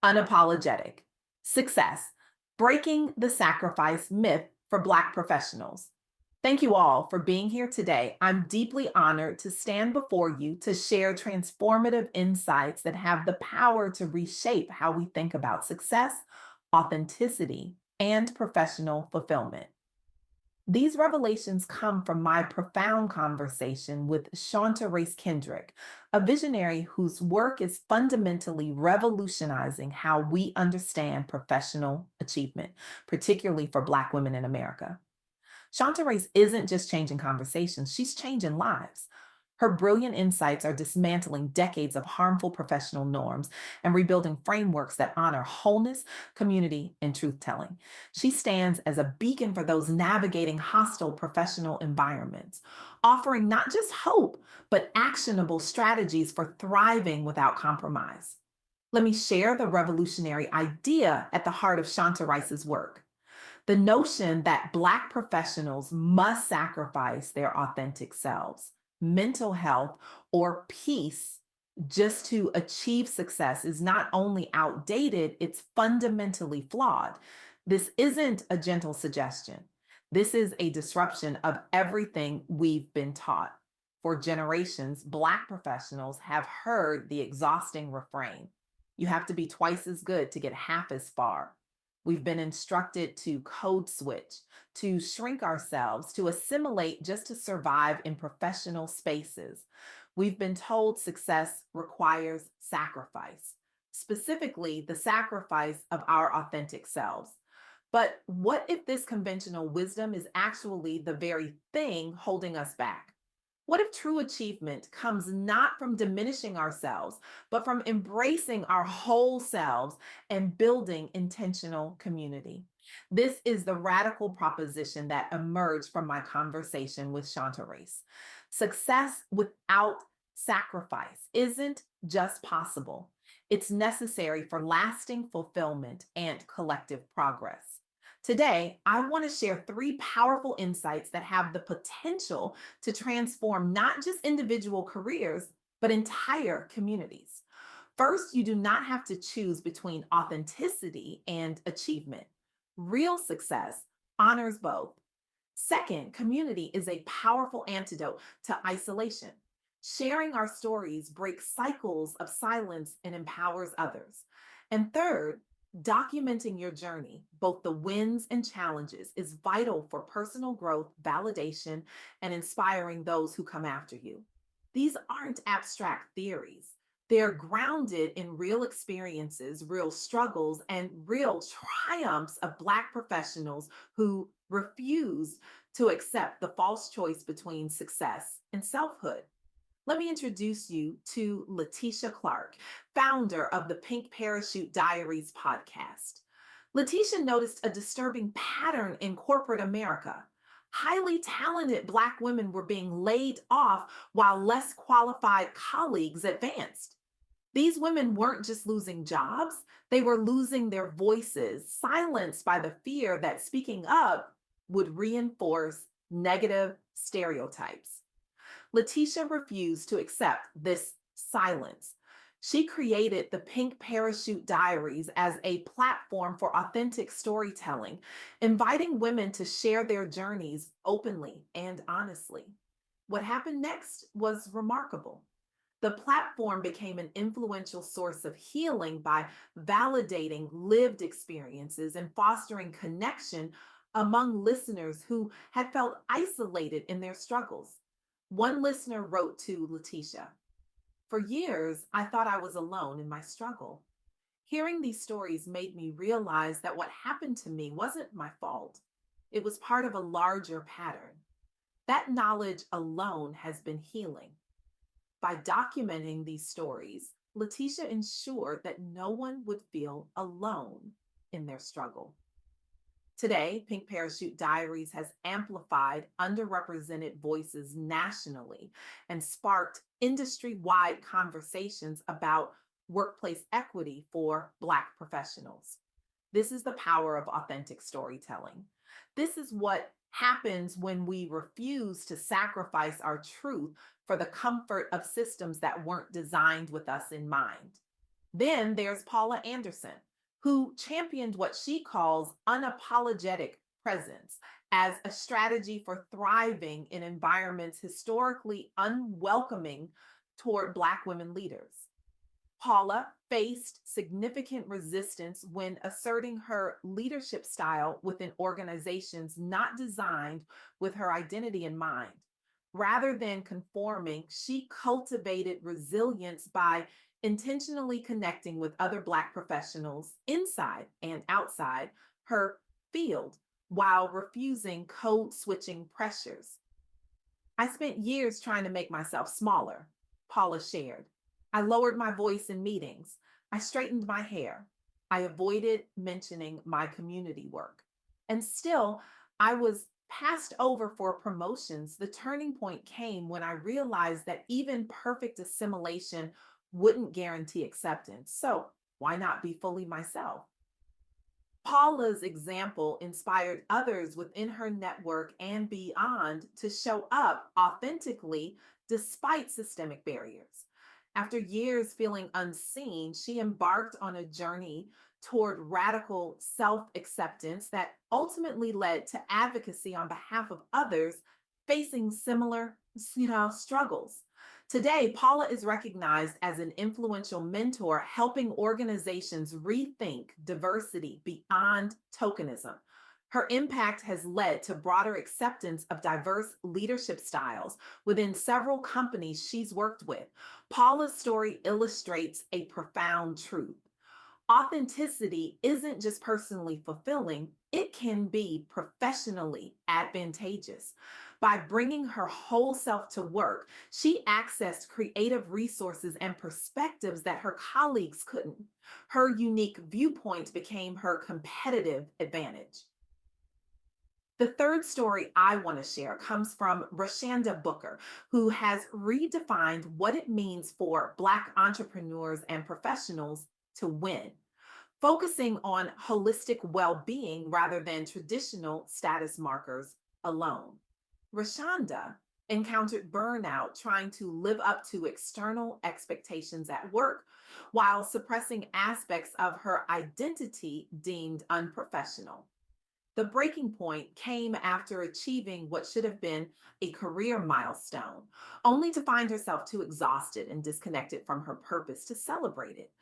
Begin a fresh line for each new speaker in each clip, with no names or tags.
Unapologetic. Success. Breaking the sacrifice myth for Black professionals. Thank you all for being here today. I'm deeply honored to stand before you to share transformative insights that have the power to reshape how we think about success, authenticity, and professional fulfillment. These revelations come from my profound conversation with Shaunterrice Kendrick, a visionary whose work is fundamentally revolutionizing how we understand professional achievement, particularly for Black women in America. Shaunterrice isn't just changing conversations, she's changing lives. Her brilliant insights are dismantling decades of harmful professional norms and rebuilding frameworks that honor wholeness, community, and truth telling. She stands as a beacon for those navigating hostile professional environments, offering not just hope, but actionable strategies for thriving without compromise. Let me share the revolutionary idea at the heart of Shaunterrice's work. The notion that Black professionals must sacrifice their authentic selves, mental health, or peace just to achieve success is not only outdated, it's fundamentally flawed. This isn't a gentle suggestion. This is a disruption of everything we've been taught. For generations, Black professionals have heard the exhausting refrain: you have to be twice as good to get half as far. We've been instructed to code switch, to shrink ourselves, to assimilate just to survive in professional spaces. We've been told success requires sacrifice, specifically the sacrifice of our authentic selves. But what if this conventional wisdom is actually the very thing holding us back? What if true achievement comes not from diminishing ourselves, but from embracing our whole selves and building intentional community? This is the radical proposition that emerged from my conversation with Shaunterrice. Success without sacrifice isn't just possible, it's necessary for lasting fulfillment and collective progress. Today, I want to share three powerful insights that have the potential to transform not just individual careers, but entire communities. First, you do not have to choose between authenticity and achievement. Real success honors both. Second, community is a powerful antidote to isolation. Sharing our stories breaks cycles of silence and empowers others. And third, documenting your journey, both the wins and challenges, is vital for personal growth, validation, and inspiring those who come after you. These aren't abstract theories. They're grounded in real experiences, real struggles, and real triumphs of Black professionals who refuse to accept the false choice between success and selfhood. Let me introduce you to Letitia Clark, founder of the Pink Parachute Diaries podcast. Letitia noticed a disturbing pattern in corporate America. Highly talented Black women were being laid off while less qualified colleagues advanced. These women weren't just losing jobs, they were losing their voices, silenced by the fear that speaking up would reinforce negative stereotypes. Letitia refused to accept this silence. She created the Pink Parachute Diaries as a platform for authentic storytelling, inviting women to share their journeys openly and honestly. What happened next was remarkable. The platform became an influential source of healing by validating lived experiences and fostering connection among listeners who had felt isolated in their struggles. One listener wrote to Letitia: "For years, I thought I was alone in my struggle. Hearing these stories made me realize that what happened to me wasn't my fault. It was part of a larger pattern. That knowledge alone has been healing." By documenting these stories, Letitia ensured that no one would feel alone in their struggle. Today, Pink Parachute Diaries has amplified underrepresented voices nationally and sparked industry wide conversations about workplace equity for Black professionals. This is the power of authentic storytelling. This is what happens when we refuse to sacrifice our truth for the comfort of systems that weren't designed with us in mind. Then there's Paula Anderson, who championed what she calls unapologetic presence as a strategy for thriving in environments historically unwelcoming toward Black women leaders. Paula faced significant resistance when asserting her leadership style within organizations not designed with her identity in mind. Rather than conforming, she cultivated resilience by intentionally connecting with other Black professionals inside and outside her field while refusing code switching pressures. I spent years trying to make myself smaller, Paula shared. I lowered my voice in meetings. I straightened my hair. I avoided mentioning my community work. And still, I was passed over for promotions. The turning point came when I realized that even perfect assimilation wouldn't guarantee acceptance. So, why not be fully myself? Paula's example inspired others within her network and beyond to show up authentically despite systemic barriers. After years feeling unseen, she embarked on a journey toward radical self acceptance that ultimately led to advocacy on behalf of others facing similar struggles. Today, Paula is recognized as an influential mentor, helping organizations rethink diversity beyond tokenism. Her impact has led to broader acceptance of diverse leadership styles within several companies she's worked with. Paula's story illustrates a profound truth. Authenticity isn't just personally fulfilling, it can be professionally advantageous. By bringing her whole self to work, she accessed creative resources and perspectives that her colleagues couldn't. Her unique viewpoint became her competitive advantage. The third story I want to share comes from Rashanda Booker, who has redefined what it means for Black entrepreneurs and professionals to win, focusing on holistic well being rather than traditional status markers alone. Rashonda encountered burnout trying to live up to external expectations at work while suppressing aspects of her identity deemed unprofessional. The breaking point came after achieving what should have been a career milestone, only to find herself too exhausted and disconnected from her purpose to celebrate it.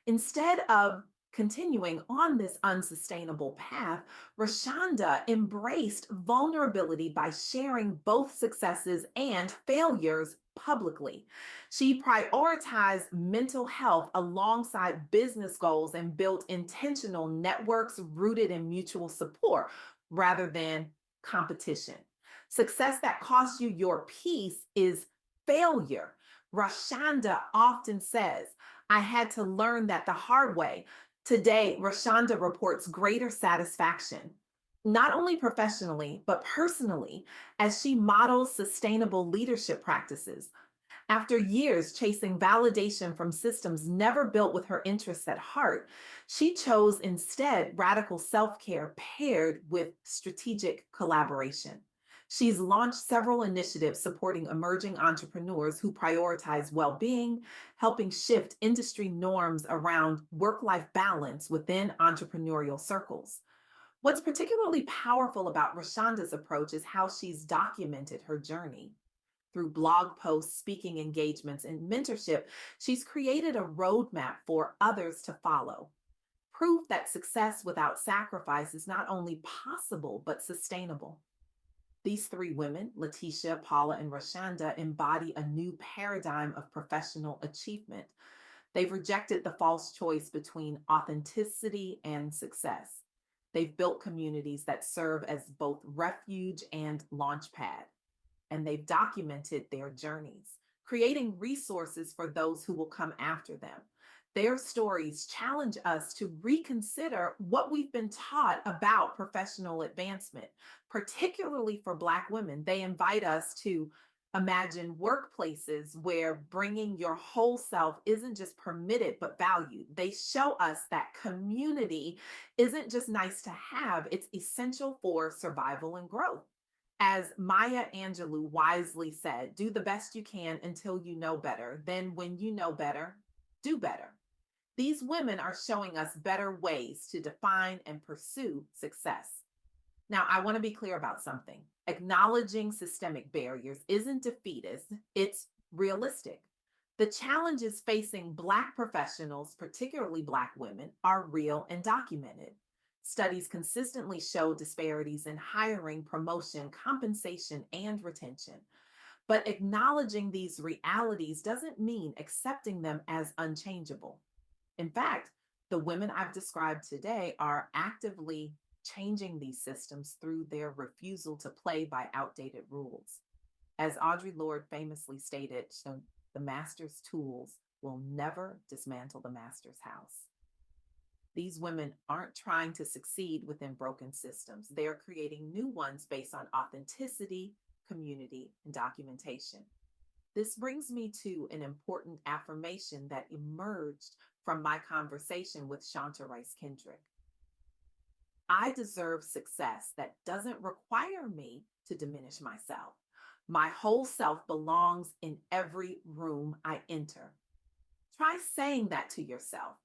Instead of continuing on this unsustainable path, Rashonda embraced vulnerability by sharing both successes and failures publicly. She prioritized mental health alongside business goals and built intentional networks rooted in mutual support rather than competition. Success that costs you your peace is failure. Rashonda often says, I had to learn that the hard way. Today, Rashonda reports greater satisfaction, not only professionally, but personally, as she models sustainable leadership practices. After years chasing validation from systems never built with her interests at heart, she chose instead radical self care paired with strategic collaboration. She's launched several initiatives supporting emerging entrepreneurs who prioritize well being, helping shift industry norms around work life balance within entrepreneurial circles. What's particularly powerful about Rashonda's approach is how she's documented her journey. Through blog posts, speaking engagements, and mentorship, she's created a roadmap for others to follow. Proof that success without sacrifice is not only possible, but sustainable. These three women, Letitia, Paula, and Rashanda, embody a new paradigm of professional achievement. They've rejected the false choice between authenticity and success. They've built communities that serve as both refuge and launchpad, and they've documented their journeys, creating resources for those who will come after them. Their stories challenge us to reconsider what we've been taught about professional advancement, particularly for Black women. They invite us to imagine workplaces where bringing your whole self isn't just permitted, but valued. They show us that community isn't just nice to have, it's essential for survival and growth. As Maya Angelou wisely said, do the best you can until you know better. Then, when you know better, do better. These women are showing us better ways to define and pursue success. Now, I want to be clear about something. Acknowledging systemic barriers isn't defeatist, it's realistic. The challenges facing Black professionals, particularly Black women, are real and documented. Studies consistently show disparities in hiring, promotion, compensation, and retention. But acknowledging these realities doesn't mean accepting them as unchangeable. In fact, the women I've described today are actively changing these systems through their refusal to play by outdated rules. As Audre Lorde famously stated, so the master's tools will never dismantle the master's house. These women aren't trying to succeed within broken systems. They're creating new ones based on authenticity, community, and documentation. This brings me to an important affirmation that emerged from my conversation with Shaunterrice Kendrick. I deserve success that doesn't require me to diminish myself. My whole self belongs in every room I enter. Try saying that to yourself.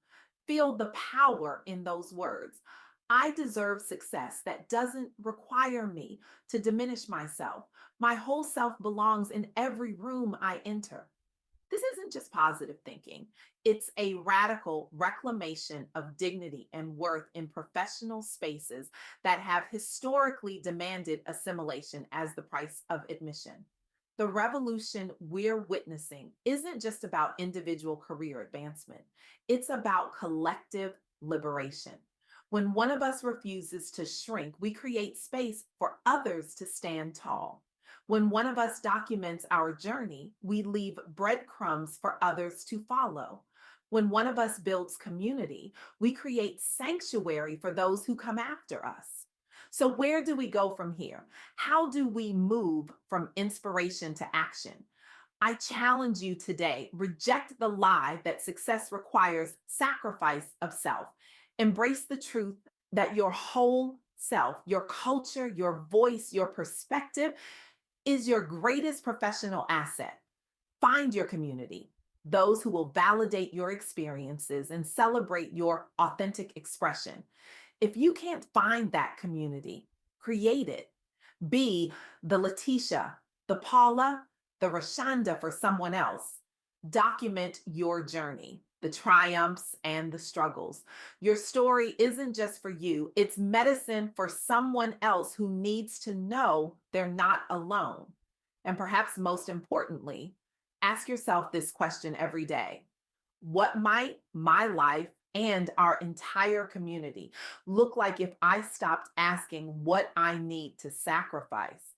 Feel the power in those words. I deserve success that doesn't require me to diminish myself. My whole self belongs in every room I enter. This isn't just positive thinking, it's a radical reclamation of dignity and worth in professional spaces that have historically demanded assimilation as the price of admission. The revolution we're witnessing isn't just about individual career advancement, it's about collective liberation. When one of us refuses to shrink, we create space for others to stand tall. When one of us documents our journey, we leave breadcrumbs for others to follow. When one of us builds community, we create sanctuary for those who come after us. So, where do we go from here? How do we move from inspiration to action? I challenge you today, reject the lie that success requires sacrifice of self. Embrace the truth that your whole self, your culture, your voice, your perspective is your greatest professional asset. Find your community, those who will validate your experiences and celebrate your authentic expression. If you can't find that community, create it. Be the Letitia, the Paula, the Rashonda for someone else. Document your journey, the triumphs and the struggles. Your story isn't just for you, it's medicine for someone else who needs to know they're not alone. And perhaps most importantly, ask yourself this question every day: what might my life and our entire community look like if I stopped asking what I need to sacrifice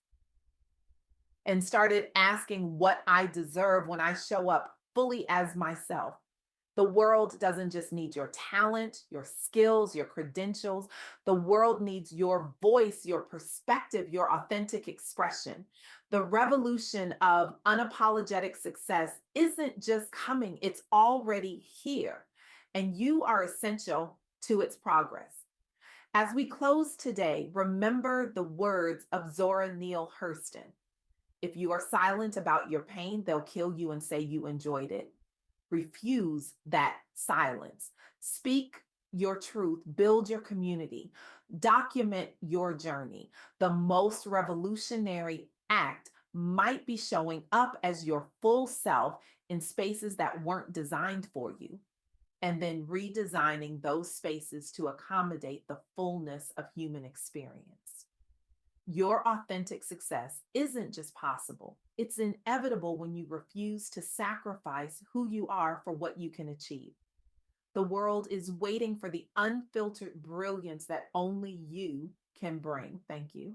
and started asking what I deserve when I show up fully as myself? The world doesn't just need your talent, your skills, your credentials. The world needs your voice, your perspective, your authentic expression. The revolution of unapologetic success isn't just coming, it's already here. And you are essential to its progress. As we close today, remember the words of Zora Neale Hurston. If you are silent about your pain, they'll kill you and say you enjoyed it. Refuse that silence. Speak your truth, build your community, document your journey. The most revolutionary act might be showing up as your full self in spaces that weren't designed for you, and then redesigning those spaces to accommodate the fullness of human experience. Your authentic success isn't just possible, it's inevitable when you refuse to sacrifice who you are for what you can achieve. The world is waiting for the unfiltered brilliance that only you can bring. Thank you.